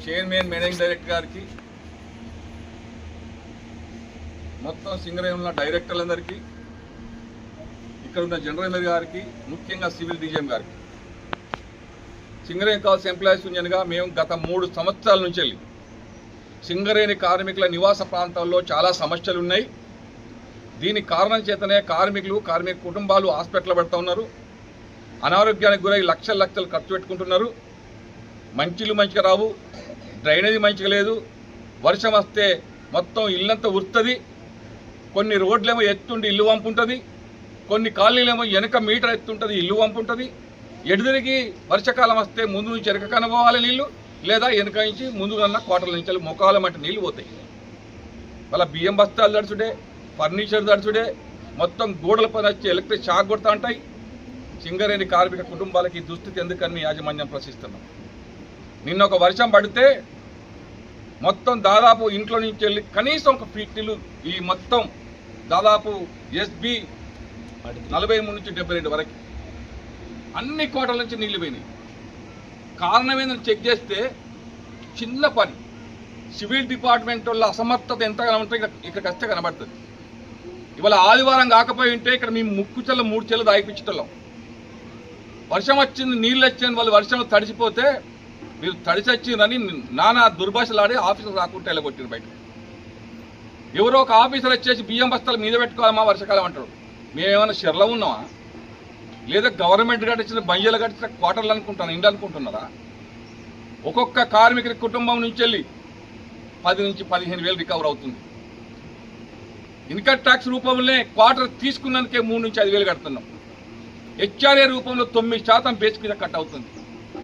Chairman managing director గారికి, మొత్తం సింగరేణి ఉన్న డైరెక్టర్లందరికీ, ఇక్కడ ఉన్న జనరల్ మేనేజర్ గారికి, ముఖ్యంగా సివిల్ డిజిఎం గారికి, సింగరేణి కాల్స్ ఎంప్లాయీస్ యూనియన్గా మేము గత 3 సంవత్సరాల నుంచి వెళ్ళి సింగరేణి కార్మికుల నివాస ప్రాంతాల్లో చాలా సమస్యలు ఉన్నాయి. దీనికి కారణం చేతనే కార్మిక కుటుంబాలు హాస్పిటల్ పెడతా ఉన్నారు. అనారోగ్యానికి గురై లక్షలు ఖర్చు పెట్టుకుంటున్నారు. మంచిలు మంచిగా రావు, డ్రైనేజీ మంచిగా లేదు, వర్షం వస్తే మొత్తం ఇల్లంతా ఉరుతుంది. కొన్ని రోడ్లేమో ఎత్తుండి ఇల్లు వంపుంటుంది, కొన్ని కాలనీలేమో వెనక మీటర్ ఎత్తుంటుంది ఇల్లు వంపుంటుంది. ఎడుదిరిగి వర్షాకాలం వస్తే ముందు నుంచి వెనక కనబోవాలి నీళ్లు, లేదా వెనక నుంచి ముందు కన్నా కోటల నుంచి ముఖాల మట్టి నీళ్లు పోతాయి. వాళ్ళ బియ్యం బస్తాలు తడుచుడే, ఫర్నిచర్ తడుచుడే, మొత్తం గోడల పైన వచ్చి ఎలక్ట్రిక్ షాక్ కొడతా ఉంటాయి. సింగరేణి కార్మిక కుటుంబాలకి దుస్థితి ఎందుకని యాజమాన్యం ప్రశ్నిస్తున్నాం. నిన్న ఒక వర్షం పడితే మొత్తం దాదాపు ఇంట్లో నుంచి వెళ్ళి కనీసం ఒక ఫీట్లు ఈ మొత్తం దాదాపు ఎస్బి 43 నుంచి 72 వరకు అన్ని కోటల నుంచి నీళ్లు పోయినాయి. కారణం ఏంటని చెక్ చేస్తే చిన్న పని, సివిల్ డిపార్ట్మెంట్ వల్ల అసమర్థత ఎంతగా ఉంటే ఇక్కడికి వస్తే కనబడుతుంది. ఇవాళ ఆదివారం కాకపోయి ఉంటే ఇక్కడ మేము 3 చెల్లు దాగిపించటం. వర్షం వచ్చింది, నీళ్ళు వచ్చింది, వాళ్ళు వర్షం తడిసిపోతే మీరు తడిసి వచ్చిందని నానా దుర్భాషలాడి ఆఫీసర్ రాకుంటే వెళ్ళగొట్టిన బయట. ఎవరో ఒక ఆఫీసర్ వచ్చేసి బియ్యం బస్తాలు మీద పెట్టుకోవాలమ్మా వర్షాకాలం అంటారు. మేమేమైనా షెర్లో ఉన్నామా, లేదా గవర్నమెంట్ కట్టించిన బంజలు కట్టించిన క్వార్టర్లు అనుకుంటున్నా, ఇండ్లు అనుకుంటున్నారా? ఒక్కొక్క కార్మికుడి కుటుంబం నుంచి వెళ్ళి 10 నుంచి 15,000 రికవర్ అవుతుంది. ఇన్కమ్ ట్యాక్స్ రూపంలోనే క్వార్టర్ తీసుకున్నందుకే 3 నుంచి 5,000 కడుతున్నాం. హెచ్ఆర్ఏ రూపంలో 9% బేస్ మీద కట్ అవుతుంది.